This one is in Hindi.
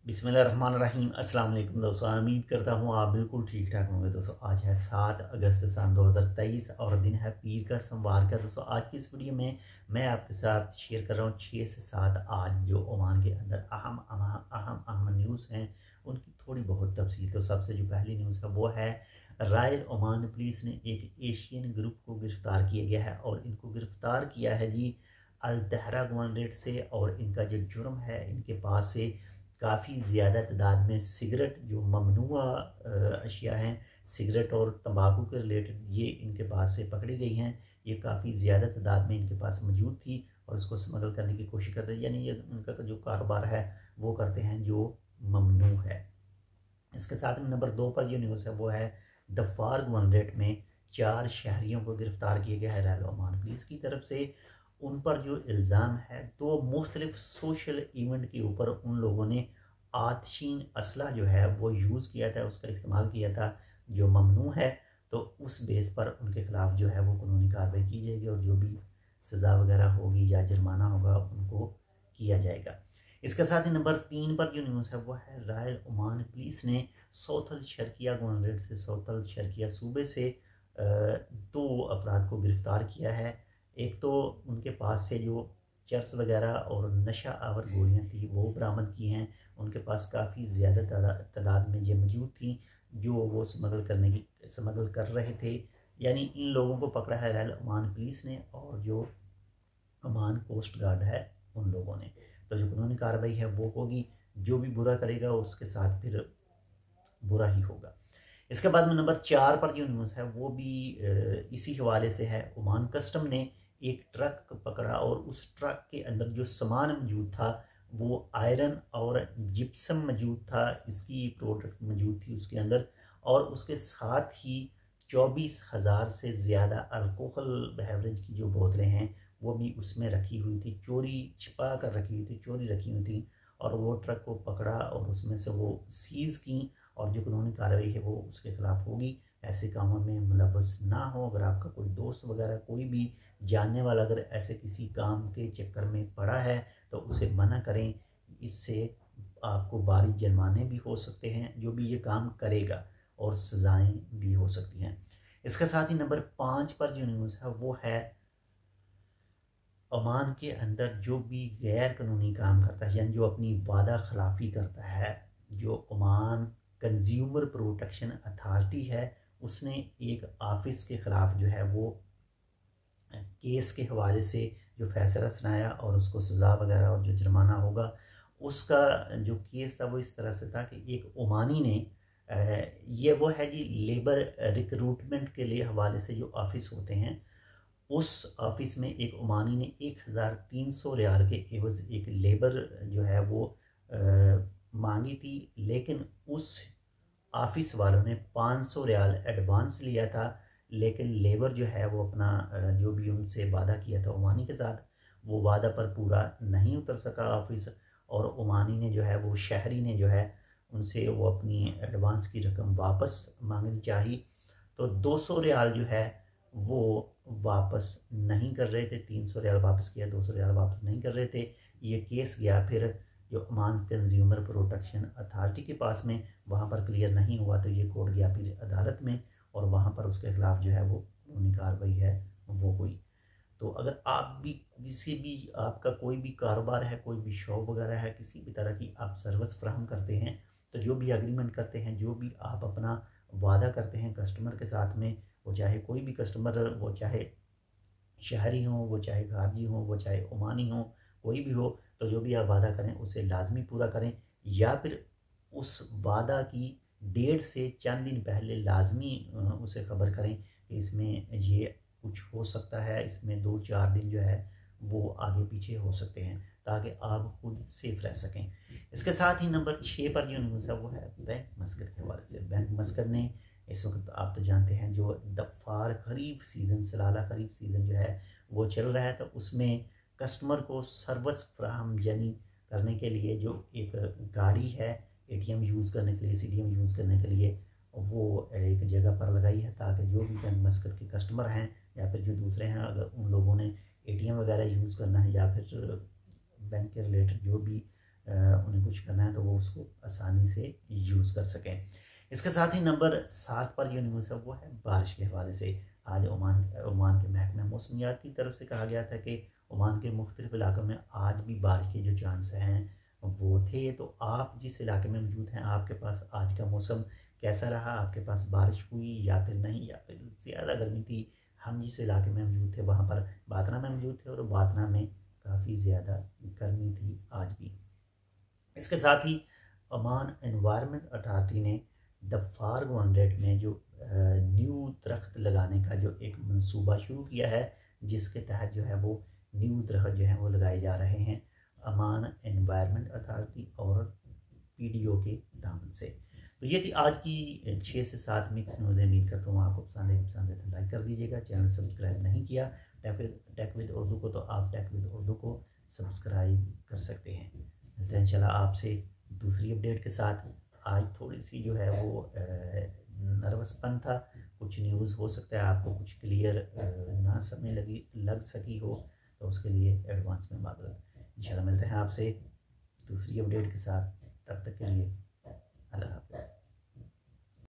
बिस्मिल्लाहिर्रहमानिर्रहीम। अस्सलाम वालेकुम दोस्तों, उम्मीद करता हूँ आप बिल्कुल ठीक ठाक होंगे। दोस्तों आज है 7 अगस्त सन 2023 और दिन है पीर का सोमवार का। दोस्तों आज की इस वीडियो में मैं आपके साथ शेयर कर रहा हूँ 6 से 7 आज जो ओमान के अंदर अहम न्यूज़ हैं उनकी थोड़ी बहुत तफसील। तो सबसे जो पहली न्यूज़ है वो है रॉयल ओमान पुलिस ने एक एशियन ग्रुप को गिरफ़्तार किया गया है और इनको गिरफ़्तार किया है जी अल दहरा गवर्नरेट से। और इनका जो जुर्म है, इनके पास से काफ़ी ज़्यादा तादाद में सिगरेट जो ममनुआ अशिया हैं, सिगरेट और तंबाकू के रिलेटेड, ये इनके पास से पकड़ी गई हैं। ये काफ़ी ज़्यादा तादाद में इनके पास मौजूद थी और इसको स्मगल करने की कोशिश करते हैं, यानी ये उनका जो कारोबार है वो करते हैं जो ममनू है। इसके साथ में नंबर 2 पर जो न्यूज़ है वो है दफार गवर्नरेट में 4 शहरियों को गिरफ़्तार किया गया है रॉयल ओमान पुलिस की तरफ से। उन पर जो इल्ज़ाम है, 2 मुख्तलिफ सोशल इवेंट के ऊपर उन लोगों ने आतशीन असला जो है वो यूज़ किया था, उसका इस्तेमाल किया था जो ममनू है। तो उस बेस पर उनके ख़िलाफ़ जो है वो कानूनी कार्रवाई की जाएगी और जो भी सज़ा वगैरह होगी या जुर्माना होगा उनको किया जाएगा। इसके साथ ही नंबर 3 पर जो न्यूज़ है वो है रॉयल ओमान पुलिस ने सौथल शर्किया गवर्नरेट से, सौथल शर्किया सूबे से 2 अफराद को गिरफ़्तार किया है। एक तो उनके पास से जो चर्स वगैरह और नशा आवर गोलियाँ थी वो बरामद की हैं। उनके पास काफ़ी ज़्यादा तादाद में ये मौजूद थी जो वो स्मगल कर रहे थे। यानी इन लोगों को पकड़ा है रॉयल ओमान पुलिस ने और जो ओमान कोस्ट गार्ड है उन लोगों ने। तो जो कानूनी कार्रवाई है वो होगी, जो भी बुरा करेगा उसके साथ फिर बुरा ही होगा। इसके बाद में नंबर 4 पर जो न्यूज़ है वो भी इसी हवाले से है। ओमान कस्टम ने एक ट्रक पकड़ा और उस ट्रक के अंदर जो सामान मौजूद था वो आयरन और जिप्सम मौजूद था, इसकी प्रोडक्ट मौजूद थी उसके अंदर। और उसके साथ ही 24,000 से ज़्यादा अल्कोहल बेवरेज की जो बोतलें हैं वो भी उसमें रखी हुई थी, चोरी छिपा कर रखी हुई थी, चोरी रखी हुई थी। और वो ट्रक को पकड़ा और उसमें से वो सीज़ की और जो कानूनी कार्रवाई है वो उसके खिलाफ होगी। ऐसे कामों में मुलव्वस ना हो। अगर आपका कोई दोस्त वगैरह, कोई भी जानने वाला अगर ऐसे किसी काम के चक्कर में पड़ा है तो उसे मना करें। इससे आपको भारी जुर्माने भी हो सकते हैं जो भी ये काम करेगा और सज़ाएं भी हो सकती हैं। इसके साथ ही नंबर 5 पर जो न्यूज़ है वो है ओमान के अंदर जो भी गैर कानूनी काम करता है, यानी जो अपनी वादा खिलाफ़ी करता है, जो ओमान कंज्यूमर प्रोटेक्शन अथॉरिटी है, उसने एक ऑफिस के ख़िलाफ़ जो है वो केस के हवाले से जो फैसला सुनाया और उसको सज़ा वगैरह और जो जुर्माना होगा उसका जो केस था वो इस तरह से था कि एक ओमानी ने ये वो है जी लेबर रिक्रूटमेंट के लिए हवाले से जो ऑफिस होते हैं, उस ऑफिस में एक ओमानी ने 1300 रियाल के एवज़ एक लेबर जो है वो मांगी थी। लेकिन उस ऑफिस वालों ने 500 रियाल एडवांस लिया था। लेकिन लेबर जो है वो अपना जो भी उनसे वादा किया था ओमानी के साथ, वो वादा पर पूरा नहीं उतर सका ऑफिस। और ओमानी ने जो है वो शहरी ने जो है उनसे वो अपनी एडवांस की रकम वापस मांगनी चाहिए। तो 200 रियाल जो है वो वापस नहीं कर रहे थे। 300 रियाल वापस किया, 200 रियाल वापस नहीं कर रहे थे। ये केस गया फिर जो ओमान कंज्यूमर प्रोटेक्शन अथॉरिटी के पास में, वहाँ पर क्लियर नहीं हुआ तो ये कोर्ट गया फिर अदालत में और वहाँ पर उसके ख़िलाफ़ जो है वो कानूनी कार्रवाई है वो हुई। तो अगर आप भी किसी भी, आपका कोई भी कारोबार है, कोई भी शॉप वगैरह है, किसी भी तरह की आप सर्विस फ्राहम करते हैं, तो जो भी एग्रीमेंट करते हैं, जो भी आप अपना वादा करते हैं कस्टमर के साथ में, वो चाहे कोई भी कस्टमर, वो चाहे शहरी हो, वो चाहे खारजी हो, वो चाहे ओमानी हो, कोई भी हो, तो जो भी आप वादा करें उसे लाजमी पूरा करें। या फिर उस वादा की डेट से चंद दिन पहले लाजमी उसे ख़बर करें कि इसमें ये कुछ हो सकता है, इसमें 2-4 दिन जो है वो आगे पीछे हो सकते हैं, ताकि आप खुद सेफ रह सकें। इसके साथ ही नंबर 6 पर जो न्यूज़ है वो है बैंक मस्कत के हवाले से। बैंक मस्कत ने इस वक्त, आप तो जानते हैं, जो दफ़ार खरीफ सीज़न, सलाला खरीफ सीज़न जो है वो चल रहा है, तो उसमें कस्टमर को सर्विस फ्राहम यानी करने के लिए जो एक गाड़ी है एटीएम यूज़ करने के लिए, सीडीएम यूज़ करने के लिए, वो एक जगह पर लगाई है ताकि जो भी बैंक मस्कत के कस्टमर हैं या फिर जो दूसरे हैं, अगर उन लोगों ने एटीएम वगैरह यूज़ करना है या फिर बैंक के रिलेटेड जो भी उन्हें कुछ करना है, तो वो उसको आसानी से यूज़ कर सकें। इसके साथ ही नंबर 7 पर जो न्यूज़ है वो है बारिश के हवाले से। आज ओमान के महकमा मौसमियात की तरफ से कहा गया था कि ओमान के मुख्तलिफ इलाकों में आज भी बारिश के जो चांस हैं वो थे। तो आप जिस इलाके में मौजूद हैं, आपके पास आज का मौसम कैसा रहा? आपके पास बारिश हुई या फिर नहीं, या फिर ज़्यादा गर्मी थी? हम जिस इलाके में मौजूद थे वहाँ पर बातना में मौजूद थे और बातना में काफ़ी ज़्यादा गर्मी थी आज भी। इसके साथ ही ओमान एनवायरनमेंट अथॉरिटी ने द फार 100 में जो न्यू दरख्त लगाने का जो एक मंसूबा शुरू किया है, जिसके तहत जो है वो न्यू दरख्त जो है वो लगाए जा रहे हैं ओमान एनवायरनमेंट अथॉरिटी और पीडीओ के दामन से। तो ये थी आज की 6 से 7 मिक्स न्यूज़। उम्मीद करता हूँ आपको पसंद है तो लाइक कर दीजिएगा। चैनल सब्सक्राइब नहीं किया टेक विद उर्दू को, तो आप टेक विद उर्दू को सब्सक्राइब कर सकते हैं। मिलते हैं इंशाल्लाह आपसे दूसरी अपडेट के साथ। आज थोड़ी सी जो है वो नर्वसपन था, कुछ न्यूज़ हो सकता है आपको कुछ क्लियर ना समझ लग सकी हो, तो उसके लिए एडवांस में माजरत। इंशाल्लाह मिलते हैं आपसे दूसरी अपडेट के साथ। तब तक के लिए अल्लाह हाफ़िज़।